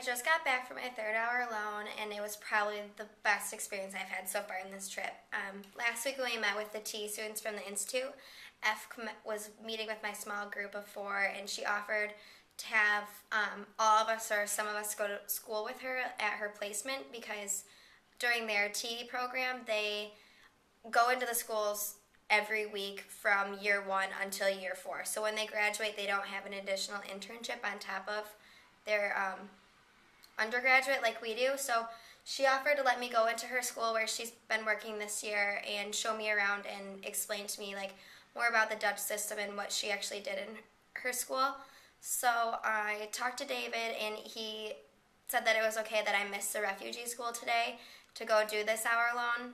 just got back from my third hour alone, and it was probably the best experience I've had so far in this trip. Last week when we met with the T students from the Institute, was meeting with my small group of 4, and she offered to have all of us or some of us go to school with her at her placement, because during their T program, they go into the schools every week from year 1 until year 4. So when they graduate, they don't have an additional internship on top of their undergraduate like we do. So she offered to let me go into her school where she's been working this year and show me around and explain to me like more about the Dutch system and what she actually did in her school. So I talked to David, and he said that it was okay that I missed the refugee school today to go do this hour alone.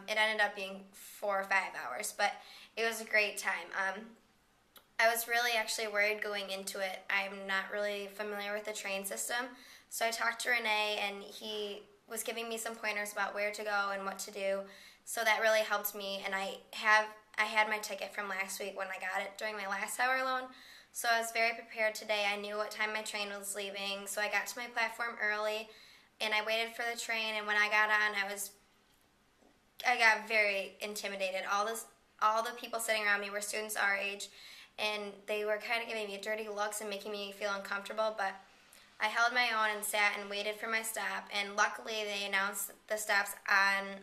It ended up being 4 or 5 hours, but it was a great time. I was really actually worried going into it. I'm not really familiar with the train system, so I talked to Renee, and he was giving me some pointers about where to go and what to do, so that really helped me. And I had my ticket from last week when I got it during my last hour alone, so I was very prepared today. I knew what time my train was leaving, so I got to my platform early, and I waited for the train, and when I got on, I got very intimidated. All the people sitting around me were students our age, and they were kind of giving me dirty looks and making me feel uncomfortable, but I held my own and sat and waited for my stop, and luckily they announced the stops on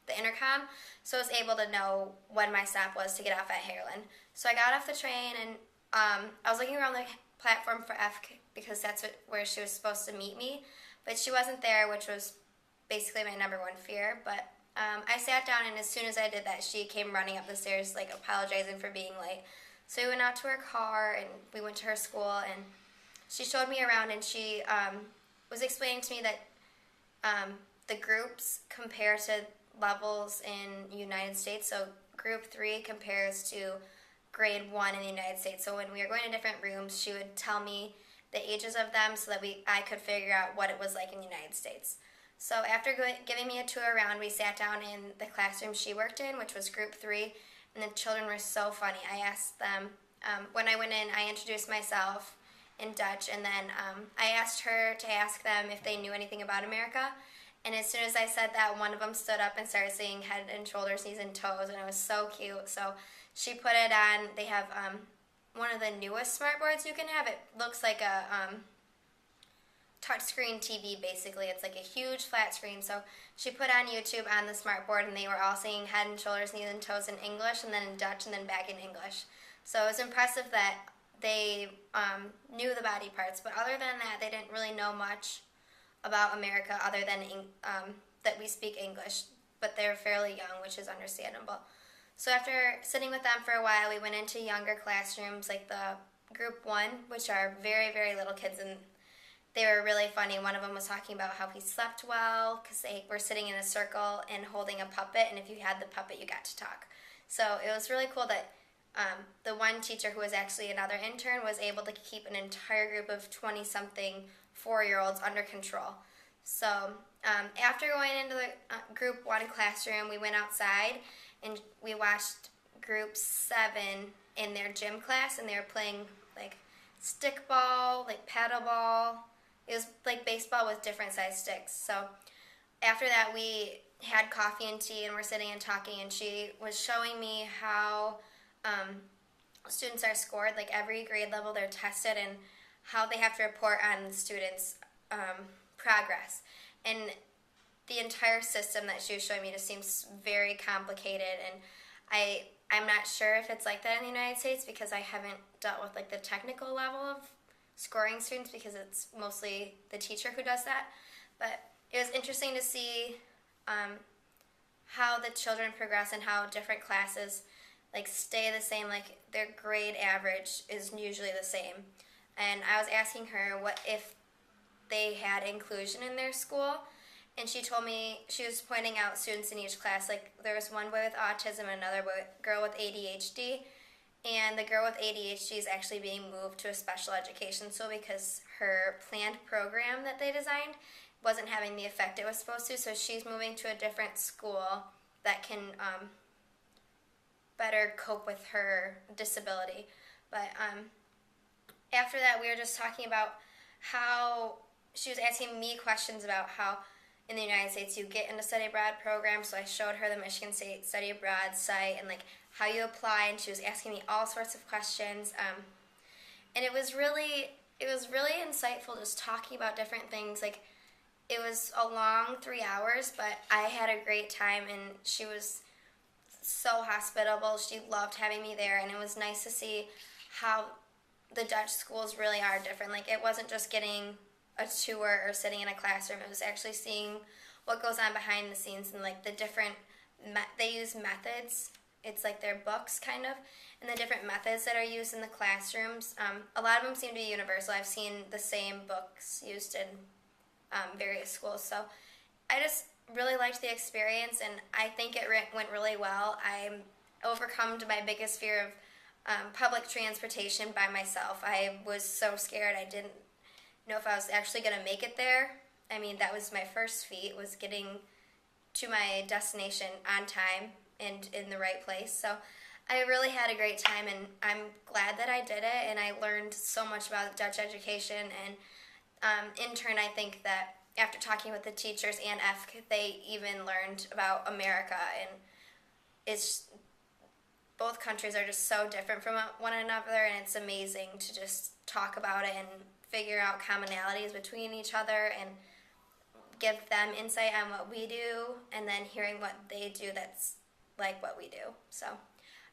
the intercom, so I was able to know when my stop was to get off at Harlan. So I got off the train, and I was looking around the platform for F because that's where she was supposed to meet me, but she wasn't there, which was basically my number one fear. But I sat down, and as soon as I did that, she came running up the stairs, like apologizing for being late. So we went out to her car, and we went to her school, and she showed me around, and she was explaining to me that the groups compare to levels in the United States. So group 3 compares to grade 1 in the United States. So when we were going to different rooms, she would tell me the ages of them so that I could figure out what it was like in the United States. So after giving me a tour around, we sat down in the classroom she worked in, which was group 3, and the children were so funny. I asked them, when I went in, I introduced myself in Dutch, and then I asked her to ask them if they knew anything about America. And as soon as I said that, one of them stood up and started saying head and shoulders, knees and toes, and it was so cute. So she put it on. They have one of the newest smart boards you can have. It looks like a touchscreen TV, basically. It's like a huge flat screen. So she put on YouTube on the smart board, and they were all saying head and shoulders, knees and toes in English, and then in Dutch, and then back in English. So it was impressive that they knew the body parts, but other than that, they didn't really know much about America other than that we speak English, but they're fairly young, which is understandable. So after sitting with them for a while, we went into younger classrooms, like the group 1, which are very, very little kids, and they were really funny. One of them was talking about how he slept well because they were sitting in a circle and holding a puppet, and if you had the puppet, you got to talk. So it was really cool that the one teacher, who was actually another intern, was able to keep an entire group of 20-something 4-year-olds under control. So after going into the group 1 classroom, we went outside and we watched group 7 in their gym class, and they were playing like stickball, like paddle ball. It was like baseball with different size sticks. So after that, we had coffee and tea, and we're sitting and talking, and she was showing me how students are scored. Like every grade level, they're tested, and how they have to report on the students' progress. And the entire system that she was showing me just seems very complicated, and I'm not sure if it's like that in the United States because I haven't dealt with like the technical level of scoring students because it's mostly the teacher who does that. But it was interesting to see how the children progress and how different classes like stay the same, like their grade average is usually the same. And I was asking her what if they had inclusion in their school, and she told me, she was pointing out students in each class, like there was one boy with autism and another girl with ADHD, and the girl with ADHD is actually being moved to a special education school because her planned program that they designed wasn't having the effect it was supposed to, so she's moving to a different school that can better cope with her disability. But after that, we were just talking about how she was asking me questions about how in the United States you get into study abroad programs. So I showed her the Michigan State Study Abroad site and like how you apply, and she was asking me all sorts of questions. And it was really insightful just talking about different things. Like, it was a long 3 hours, but I had a great time, and she was so hospitable. She loved having me there, and it was nice to see how the Dutch schools really are different. Like, it wasn't just getting a tour or sitting in a classroom. It was actually seeing what goes on behind the scenes and like the different they use methods. It's like their books kind of, and the different methods that are used in the classrooms. A lot of them seem to be universal. I've seen the same books used in various schools. So I just really liked the experience, and I think it went really well. I overcome my biggest fear of public transportation by myself. I was so scared. I didn't know if I was actually going to make it there. I mean, that was my first feat, was getting to my destination on time and in the right place. So I really had a great time, and I'm glad that I did it, and I learned so much about Dutch education. And in turn, I think that after talking with the teachers and EFK, they even learned about America, and it's both countries are just so different from one another, and it's amazing to just talk about it and figure out commonalities between each other and give them insight on what we do, and then hearing what they do that's like what we do. So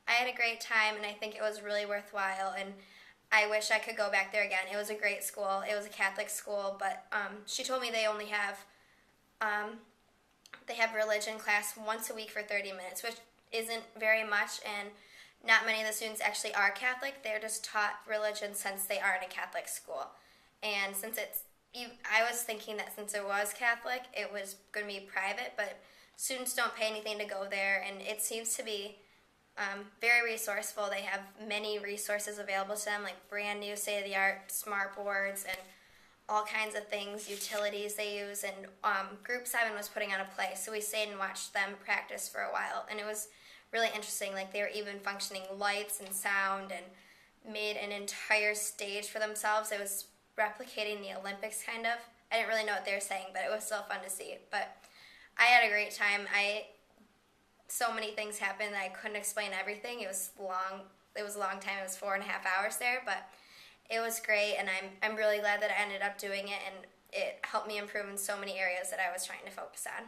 I had a great time, and I think it was really worthwhile, and I wish I could go back there again. It was a great school. It was a Catholic school, but she told me they only have religion class once a week for 30 minutes, which isn't very much, and not many of the students actually are Catholic. They're just taught religion since they are in a Catholic school. And since I was thinking that since it was Catholic, it was going to be private, but students don't pay anything to go there, and it seems to be very resourceful. They have many resources available to them, like brand new state-of-the-art smart boards and all kinds of things, utilities they use, and Group 7 was putting on a play, so we stayed and watched them practice for a while, and it was really interesting. Like, they were even functioning lights and sound and made an entire stage for themselves. It was replicating the Olympics, kind of. I didn't really know what they were saying, but it was still fun to see. But I had a great time. So many things happened that I couldn't explain everything. It was long. It was a long time. It was 4.5 hours there, but it was great, and I'm really glad that I ended up doing it, and it helped me improve in so many areas that I was trying to focus on.